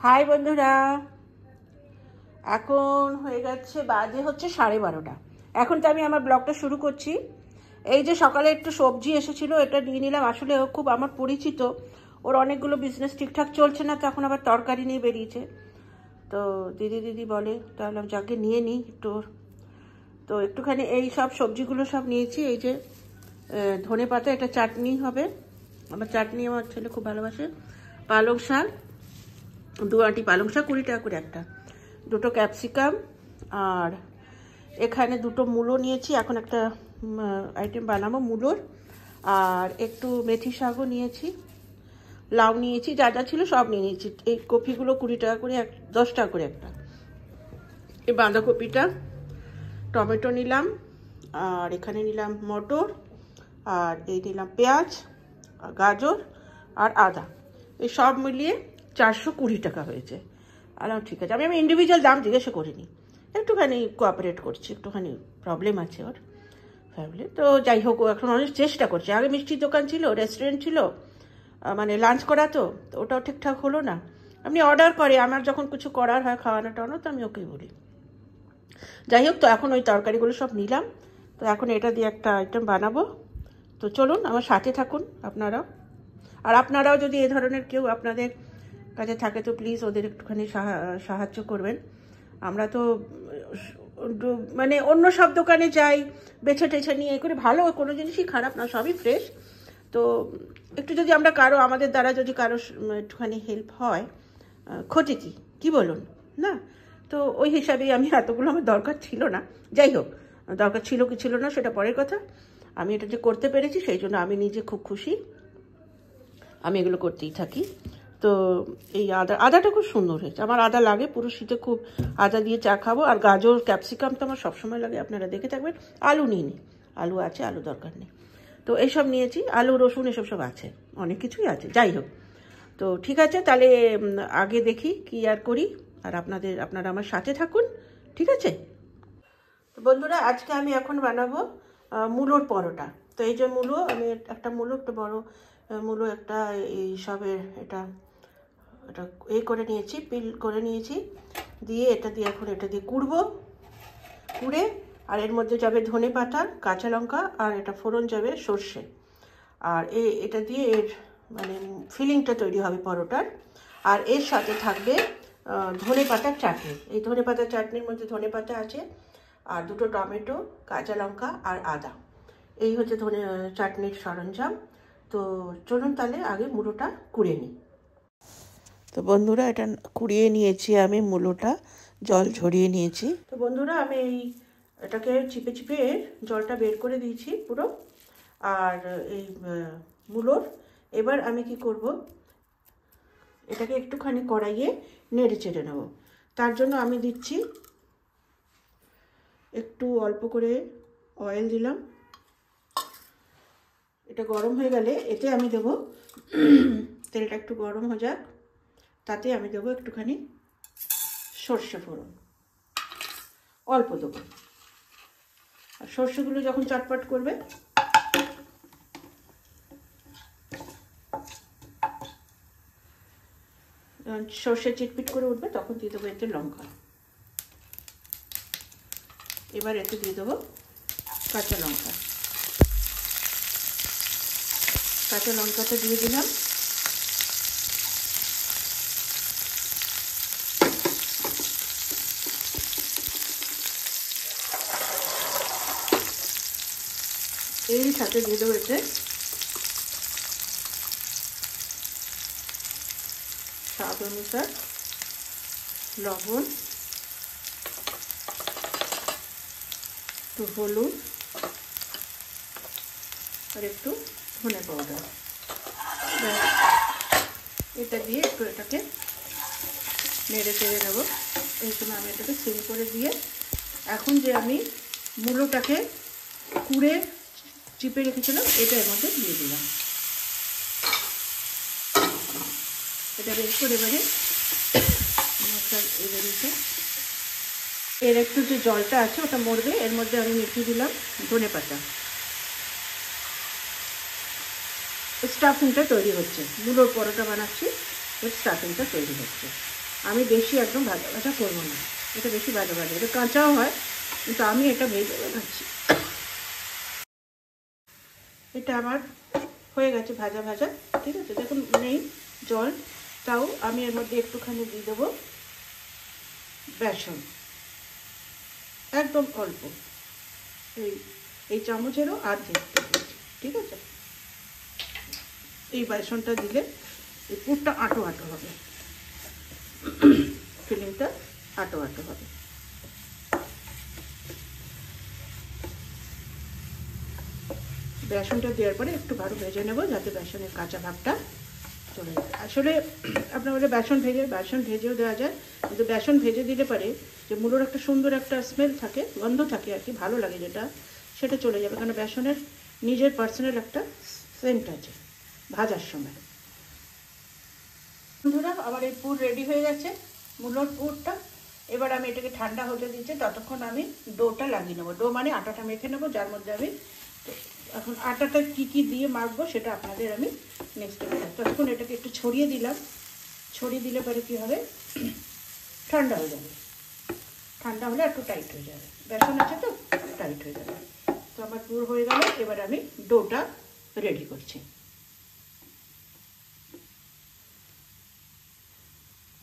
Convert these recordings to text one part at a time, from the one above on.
High বন্ধুরা, এখন হয়ে গেছে বাজে হচ্ছে 12:30। এখন তো আমি আমার ব্লগটা শুরু করছি। এই যে সকালে একটু সবজি এসেছিলো, এটা নিয়ে নিলাম। আসলে ও খুব আমার পরিচিত, ওর অনেকগুলো বিজনেস ঠিকঠাক চলছে না, তো এখন আবার তরকারি নিয়ে বেরিয়েছে। তো দিদি বলে, তাহলে আমি যাকে নিয়ে নিই একটু। তো একটুখানি এই সব সবজিগুলো সব নিয়েছি। এই যে ধনে পাতা, এটা চাটনি হবে। আমার চাটনি আমার ছেলে খুব ভালোবাসে। পালং শাক, 2 আঁটি পালং শাক, 20 টাকা করে একটা। 2টো ক্যাপসিকাম, আর এখানে 2টো মূলো নিয়েছি। এখন একটা আইটেম বানাবো মূলোর। আর একটু মেথি শাকও নিয়েছি, লাউ নিয়েছি, যা যা ছিল সব নিয়ে নিয়েছি। এই কপিগুলো 20 টাকা করে, 10 টাকা করে একটা। এই বাঁধাকপিটা, টমেটো নিলাম, আর এখানে নিলাম মটর, আর এই নিলাম পেঁয়াজ, গাজর আর আদা। এই সব মিলিয়ে 420 টাকা হয়েছে। আর ঠিক আছে, আমি ইন্ডিভিজুয়াল দাম জিজ্ঞাসা করিনি, একটুখানি কোঅপারেট করছি, একটুখানি প্রবলেম আছে ওর ফ্যামিলি। তো যাই হোক, ও এখন অনেক চেষ্টা করছে। আগে মিষ্টির দোকান ছিল, রেস্টুরেন্ট ছিল, মানে লাঞ্চ করা, তো ওটাও ঠিকঠাক হলো না। আপনি অর্ডার করে, আমার যখন কিছু করার হয় খাওয়ানো টাওয়ানো, তো আমি ওকেই বলি। যাই হোক, তো এখন ওই তরকারিগুলো সব নিলাম। তো এখন এটা দিয়ে একটা আইটেম বানাবো। তো চলুন আমার সাথে থাকুন আপনারাও। আর আপনারাও যদি এ ধরনের কেউ আপনাদের কাছে থাকে, তো প্লিজ ওদের একটুখানি সাহায্য করবেন। আমরা তো মানে অন্য সব দোকানে যাই, বেছে টেছে নিয়ে করে, ভালো কোনো জিনিসই খারাপ না, সবই ফ্রেশ। তো একটু যদি আমরা কারো, আমাদের দ্বারা যদি কারো একটুখানি হেল্প হয়, ক্ষতি কি বলুন না? তো ওই হিসাবেই আমি, এতগুলো আমার দরকার ছিল না। যাই হোক, দরকার ছিল কি ছিল না সেটা পরের কথা। আমি এটা যে করতে পেরেছি, সেই জন্য আমি নিজে খুব খুশি। আমি এগুলো করতেই থাকি। তো এই আদাটা খুব সুন্দর হয়েছে, আমার আদা লাগে, পুরো শীতে খুব আদা দিয়ে চা খাবো। আর গাজর ক্যাপসিকাম তো আমার সবসময় লাগে, আপনারা দেখে থাকবেন। আলু নিই, আলু আছে, আলু দরকার নেই। তো এইসব নিয়েছি, আলু রসুন এসব সব আছে, অনেক কিছুই আছে। যাই হোক, তো ঠিক আছে, তাহলে আগে দেখি কি আর করি। আর আপনারা আমার সাথে থাকুন, ঠিক আছে? তো বন্ধুরা, আজকে আমি এখন বানাবো মূলোর পরোটা। তো এই যে মূলো, আমি একটা মূলো, একটা বড় মূলো একটা, এই সবের এটা করে নিয়েছি, পিল করে নিয়েছি। দিয়ে এটা দিয়ে এখন এটা দিয়ে কুড়ে, আর এর মধ্যে যাবে ধনে পাতা, কাঁচা লঙ্কা, আর এটা ফোড়ন যাবে সর্ষে। আর এটা দিয়ে এর মানে ফিলিংটা তৈরি হবে পরোটার। আর এর সাথে থাকবে ধনে পাতার চাটনি। এই ধনে পাতার চাটনির মধ্যে ধনে পাতা আছে, আর 2টো টমেটো, কাঁচা লঙ্কা আর আদা। এই হচ্ছে চাটনির সরঞ্জাম। তো চলুন তাহলে আগে মূলোটা কুড়ে নিই। তো বন্ধুরা, এটা কুড়িয়ে নিয়েছি আমি, মূলোটা জল ঝরিয়ে নিয়েছি। তো বন্ধুরা, আমি এটাকে চিপে জলটা বের করে দিয়েছি পুরো। আর এই মূলোর এবার আমি কি করব, এটাকে একটুখানি কড়াইয়ে নেড়ে চেড়ে নেব। তার জন্য আমি দিচ্ছি একটু অল্প করে অয়েল দিলাম। এটা গরম হয়ে গেলে এতে আমি দেবো, তেলটা একটু গরম হয়ে যাক, তাতে আমি দেবো একটুখানি সর্ষে ফোড়ন, অল্প দেবো। আর সর্ষেগুলো যখন চটপট করবে, সর্ষে চিটপিট করে উঠবে, তখন দিয়ে দেবো এতে লঙ্কা। এবার এতে দিয়ে দেবো কাঁচা লঙ্কাটা দিয়ে দিলাম। এর সাথে দিয়ে দেবো এতে স্বাদ অনুসার লবণ, একটু হলুদ, আর একটু ধনে পাউডার। এটা দিয়ে একটু এটাকে নেড়ে চেড়ে নেবো। এই সময় আমি এটাকে সিম করে দিয়ে, এখন যে আমি মূলোটাকে কুড়ে চিপে রেখেছিলাম, এটা এর মধ্যে দিয়ে দিলাম। এটা বেশ করে এবারে এর একটু যে জলটা আছে ওটা মরবে। এর মধ্যে আমি মিশিয়ে দিলাম ধনে পাতা। স্টাফিংটা তৈরি হচ্ছে, মূলোর পরোটা বানাচ্ছি, এর স্টাফিংটা তৈরি হচ্ছে। আমি বেশি একদম ভাজা ভাজা করবো না, এটা বেশি ভাজা ভাজা, এটা কাঁচাও হয় কিন্তু আমি এটা ভেজে বানাচ্ছি। এটা আমার হয়ে গেছে ভাজা ভাজা, ঠিক আছে। দেখুন নেই জল, তাও আমি এর মধ্যে একটুখানি দিয়ে দেবো বেসন, একদম অল্প, এই চামচেরও অর্ধেক, ঠিক আছে। এই বেসনটা দিলে এই পুরটা আঁটো আঁটো হবে, ফিলিংটা আঁটো আঁটো হবে। বেসনটা দেওয়ার পরে একটু ভালো ভেজে নেব যাতে বেসনের কাঁচা ভাবটা চলে যায়। আসলে আপনার বলে বেসন ভেজেও দেওয়া যায়, কিন্তু বেসন ভেজে দিলে পারে যে মূলোর একটা সুন্দর একটা স্মেল থাকে, গন্ধ থাকে আর কি, ভালো লাগে যেটা, সেটা চলে যাবে, কারণ বেসনের নিজের পার্সোনাল একটা সেন্ট আছে ভাজার সময়। বন্ধুরা আমার এই পুর রেডি হয়ে গেছে, মূলোর পুরটা। এবার আমি এটাকে ঠান্ডা হতে দিচ্ছি, ততক্ষণ আমি ডোটা লাগিয়ে নেবো। ডো মানে আটাটা মেখে নেবো, যার মধ্যে আমি এখন আটাটা কি দিয়ে মাখবো সেটা আপনাদের আমি নেক্সট টাইম। ততক্ষণ এটাকে একটু ছড়িয়ে দিলাম, ছড়িয়ে দিলে পরে কী হবে, ঠান্ডা হয়ে যাবে, ঠান্ডা হলে একটু টাইট হয়ে যাবে, বেসন আছে তো টাইট হয়ে যাবে। তো আমার পুর হয়ে গেল, এবার আমি ডোটা রেডি করছি।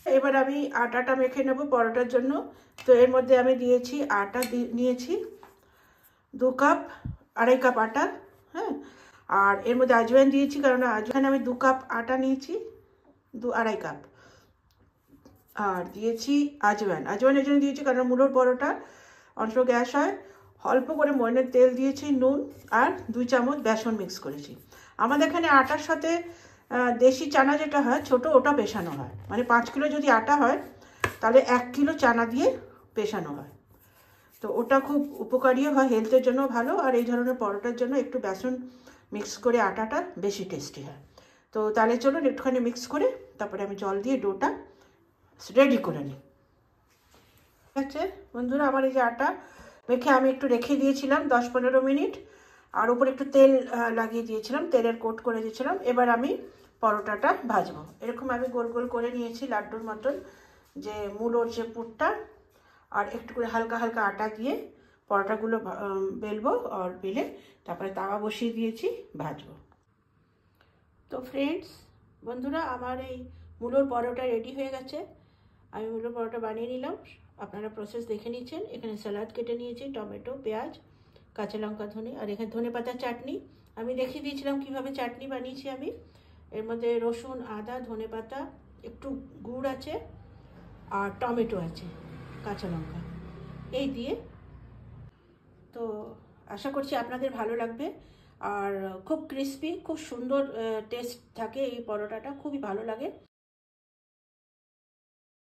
এবার আমি আটাটা মেখে নেব পরোটার জন্য। তো এর মধ্যে আমি দিয়েছি আটা, নিয়েছি 2 কাপ, 2.5 কাপ আটা, হ্যাঁ। আর এর মধ্যে আজওয়াইন দিয়েছি, কারণ আজওয়াইন আমি 2 কাপ আটা নিয়েছি, 2.5 কাপ। আর দিয়েছি আজওয়াইন এর জন্য দিয়েছি কারণ মূলোর পরোটা অল্প গ্যাস হয়। অল্প করে ময়নের তেল দিয়েছি, নুন আর 2 চামচ বেসন মিক্স করেছি। আমাদের এখানে আটার সাথে দেশি চানা যেটা হয় ছোটো, ওটা পেশানো হয়, মানে 5 কিলো যদি আটা হয় তাহলে 1 কিলো চানা দিয়ে পেশানো হয়। তো ওটা খুব উপকারীও হয়, হেলথের জন্য ভালো, আর এই ধরনের পরোটার জন্য একটু বেসন মিক্স করে আটাটা বেশি টেস্টি হয়। তো তাহলে চলুন একটুখানি মিক্স করে তারপরে আমি জল দিয়ে ডোটা রেডি করে নিই। ঠিক আছে বন্ধুরা, আমার এই যে আটা মেখে আমি একটু রেখে দিয়েছিলাম 10-15 মিনিট, আর উপরে একটু তেল লাগিয়ে দিয়েছিলাম, তেলের কোট করে দিয়েছিলাম। এবার আমি পরোটাটা ভাজবো। এরকম আমি গোল গোল করে নিয়েছি লাড্ডুর মতন, যে মূলোর যে পুরটা, আর একটু করে হালকা হালকা আটা দিয়ে পরোটাগুলো বেলবো, আর বেলে তারপরে তাওয়া বসিয়ে দিয়েছি, ভাজবো। তো ফ্রেন্ডস, বন্ধুরা, আমার এই মূলোর পরোটা রেডি হয়ে গেছে। আমি মূলোর পরোটা বানিয়ে নিলাম, আপনারা প্রসেস দেখে নিচ্ছেন। এখানে স্যালাড কেটে নিয়েছি, টমেটো, পেঁয়াজ, কাঁচা লঙ্কা, ধনে, আর এখানে ধনে পাতা চাটনি। আমি দেখিয়ে দিয়েছিলাম কিভাবে চাটনি বানিয়েছি আমি। এর মধ্যে রসুন, আদা, ধনে পাতা, একটু গুড় আছে, আর টমেটো আছে, কাঁচা লঙ্কা, এই দিয়ে। তো আশা করছি আপনাদের ভালো লাগবে, আর খুব ক্রিস্পি, খুব সুন্দর টেস্ট থাকে এই পরোটাটা, খুবই ভালো লাগে।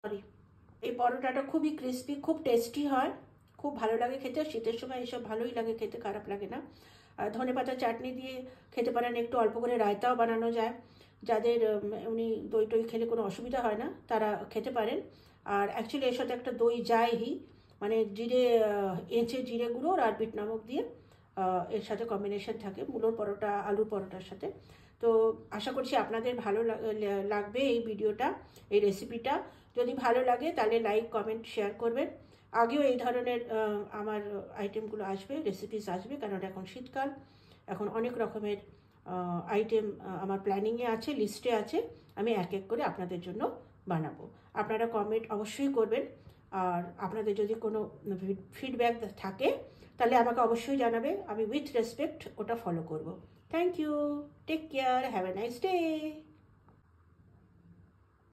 সরি, এই পরোটাটা খুবই ক্রিস্পি, খুব টেস্টি হয়, খুব ভালো লাগে খেতে। শীতের সময় এসব ভালোই লাগে খেতে, খারাপ লাগে না। আর ধনে পাতা চাটনি দিয়ে খেতে পারেন, একটু অল্প করে রায়তাও বানানো যায়। যাদের এমনি দই টই খেলে কোনো অসুবিধা হয় না তারা খেতে পারেন। আর অ্যাকচুয়ালি এর সাথে একটা দই যায়ই, মানে জিরে, এঁচে জিরে গুঁড়ো আর বিট নমক দিয়ে এর সাথে কম্বিনেশন থাকে মূলোর পরোটা আলুর পরোটার সাথে। তো আশা করছি আপনাদের ভালো লাগবে এই ভিডিওটা, এই রেসিপিটা। যদি ভালো লাগে তাহলে লাইক, কমেন্ট, শেয়ার করবেন। আগেও এই ধরনের আমার আইটেমগুলো আসবে, রেসিপিস আসবে, কারণ এখন শীতকাল, এখন অনেক রকমের আইটেম আমার প্ল্যানিংয়ে আছে, লিস্টে আছে। আমি এক এক করে আপনাদের জন্য বানাবো। আপনারা কমেন্ট অবশ্যই করবেন, আর আপনাদের যদি কোনো ফিডব্যাক থাকে তাহলে আমাকে অবশ্যই জানাবে, আমি উইথ রেসপেক্ট ওটা ফলো করব। Thank you, take care, have a nice day.